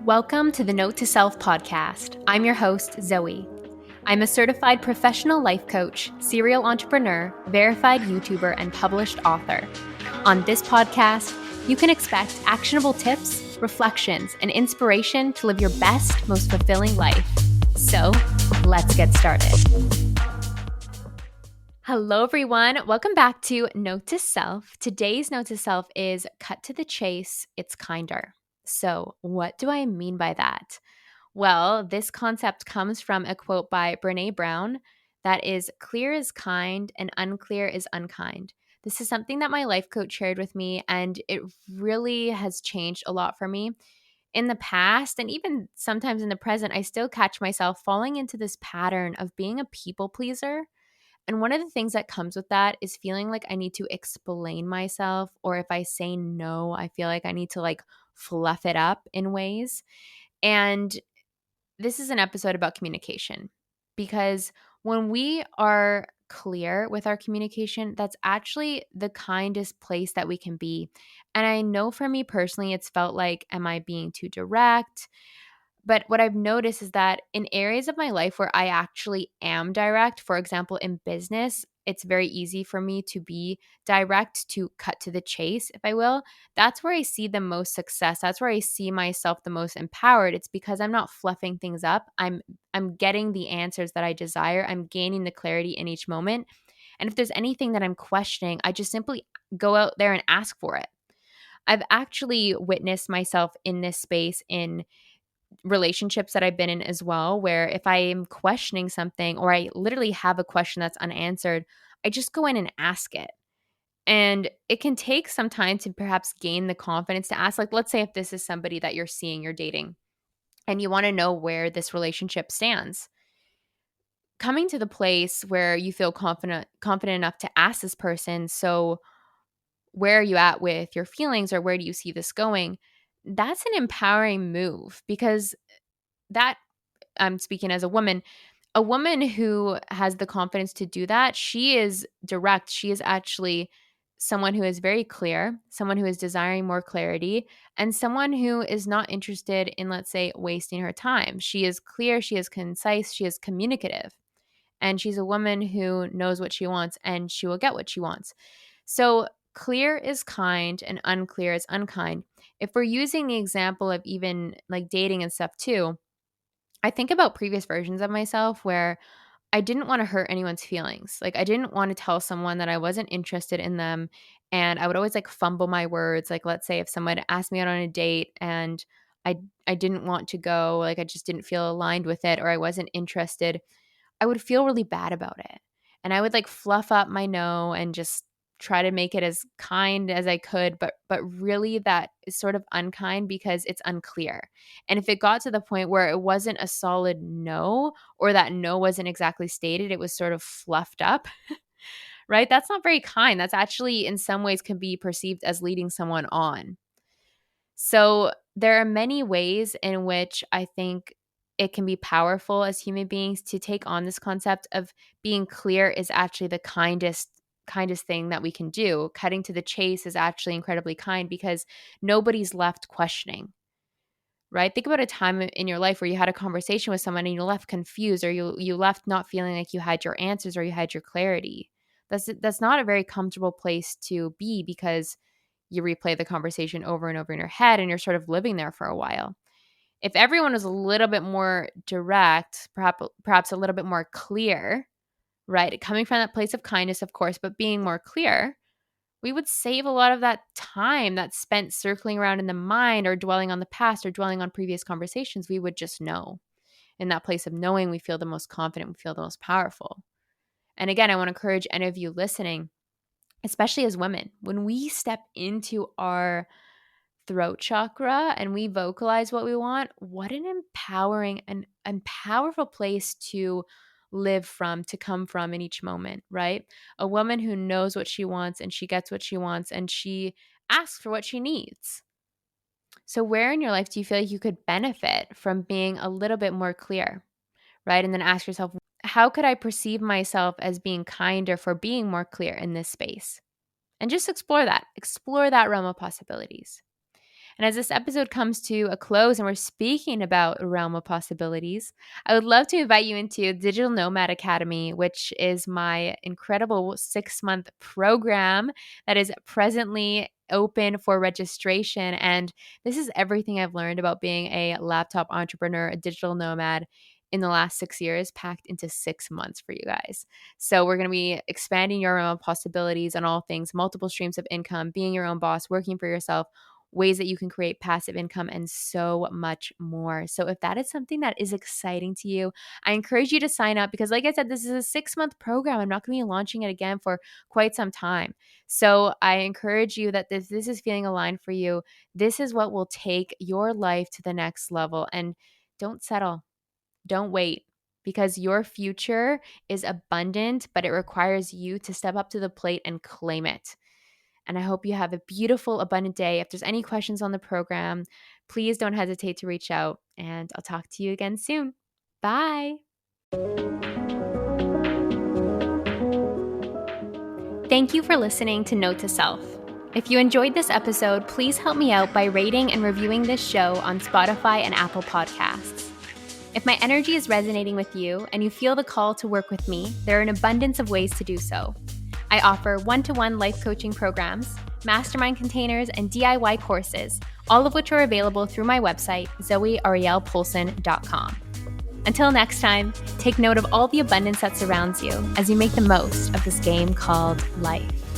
Welcome to the Note to Self podcast. I'm your host, Zoe. I'm a certified professional life coach, serial entrepreneur, verified YouTuber, and published author. On this podcast, you can expect actionable tips, reflections, and inspiration to live your best, most fulfilling life. So, let's get started. Hello, everyone. Welcome back to Note to Self. Today's Note to Self is cut to the chase, it's kinder. So, what do I mean by that? Well, this concept comes from a quote by Brené Brown that is clear is kind and unclear is unkind. This is something that my life coach shared with me, and it really has changed a lot for me. In the past, and even sometimes in the present, I still catch myself falling into this pattern of being a people pleaser. And one of the things that comes with that is feeling like I need to explain myself, or if I say no, I feel like I need to fluff it up in ways. And this is an episode about communication because when we are clear with our communication, that's actually the kindest place that we can be. And I know for me personally, it's felt like, am I being too direct? But what I've noticed is that in areas of my life where I actually am direct, for example, in business, it's very easy for me to be direct, to cut to the chase, if I will. That's where I see the most success. That's where I see myself the most empowered. It's because I'm not fluffing things up. I'm getting the answers that I desire. I'm gaining the clarity in each moment. And if there's anything that I'm questioning, I just simply go out there and ask for it. I've actually witnessed myself in this space in relationships that I've been in as well, where if I am questioning something or I literally have a question that's unanswered, I just go in and ask it. And it can take some time to perhaps gain the confidence to ask. Like, let's say if this is somebody that you're seeing, you're dating, and you want to know where this relationship stands. Coming to the place where you feel confident enough to ask this person, so where are you at with your feelings, or where do you see this going? That's an empowering move because that I'm speaking as a woman who has the confidence to do that, she is direct. She is actually someone who is very clear, someone who is desiring more clarity, and someone who is not interested in, let's say, wasting her time. She is clear, she is concise, she is communicative, and she's a woman who knows what she wants and she will get what she wants. So, clear is kind and unclear is unkind. If we're using the example of even like dating and stuff too, I think about previous versions of myself where I didn't want to hurt anyone's feelings. Like I didn't want to tell someone that I wasn't interested in them, and I would always fumble my words. Like let's say if someone asked me out on a date and I didn't want to go, like I just didn't feel aligned with it or I wasn't interested, I would feel really bad about it. And I would fluff up my no and just try to make it as kind as I could, but really that is sort of unkind because it's unclear. And if it got to the point where it wasn't a solid no, or that no wasn't exactly stated, it was sort of fluffed up, right? That's not very kind. That's actually in some ways can be perceived as leading someone on. So there are many ways in which I think it can be powerful as human beings to take on this concept of being clear is actually the kindest thing that we can do. Cutting to the chase is actually incredibly kind because nobody's left questioning. Right? Think about a time in your life where you had a conversation with someone and you left confused, or you left not feeling like you had your answers or you had your clarity. That's not a very comfortable place to be because you replay the conversation over and over in your head and you're sort of living there for a while. If everyone was a little bit more direct, perhaps a little bit more clear, right? Coming from that place of kindness, of course, but being more clear, we would save a lot of that time that's spent circling around in the mind or dwelling on the past or dwelling on previous conversations. We would just know. In that place of knowing, we feel the most confident, we feel the most powerful. And again, I want to encourage any of you listening, especially as women, when we step into our throat chakra and we vocalize what we want, what an empowering and powerful place to live from, to come from in each moment, right? A woman who knows what she wants and she gets what she wants and she asks for what she needs. So where in your life do you feel like you could benefit from being a little bit more clear, right? And then ask yourself, how could I perceive myself as being kinder for being more clear in this space? And just explore that realm of possibilities. And as this episode comes to a close and we're speaking about a realm of possibilities, I would love to invite you into Digital Nomad Academy, which is my incredible 6-month program that is presently open for registration. And this is everything I've learned about being a laptop entrepreneur, a digital nomad in the last 6 years, packed into 6 months for you guys. So we're going to be expanding your realm of possibilities on all things, multiple streams of income, being your own boss, working for yourself, ways that you can create passive income, and so much more. So if that is something that is exciting to you, I encourage you to sign up because, like I said, this is a 6-month program. I'm not going to be launching it again for quite some time. So I encourage you that if this is feeling aligned for you, this is what will take your life to the next level. And don't settle. Don't wait, because your future is abundant, but it requires you to step up to the plate and claim it. And I hope you have a beautiful, abundant day. If there's any questions on the program, please don't hesitate to reach out, and I'll talk to you again soon. Bye. Thank you for listening to Note to Self. If you enjoyed this episode, please help me out by rating and reviewing this show on Spotify and Apple Podcasts. If my energy is resonating with you and you feel the call to work with me, there are an abundance of ways to do so. I offer one-to-one life coaching programs, mastermind containers, and DIY courses, all of which are available through my website, zoearielpoulsen.com. Until next time, take note of all the abundance that surrounds you as you make the most of this game called life.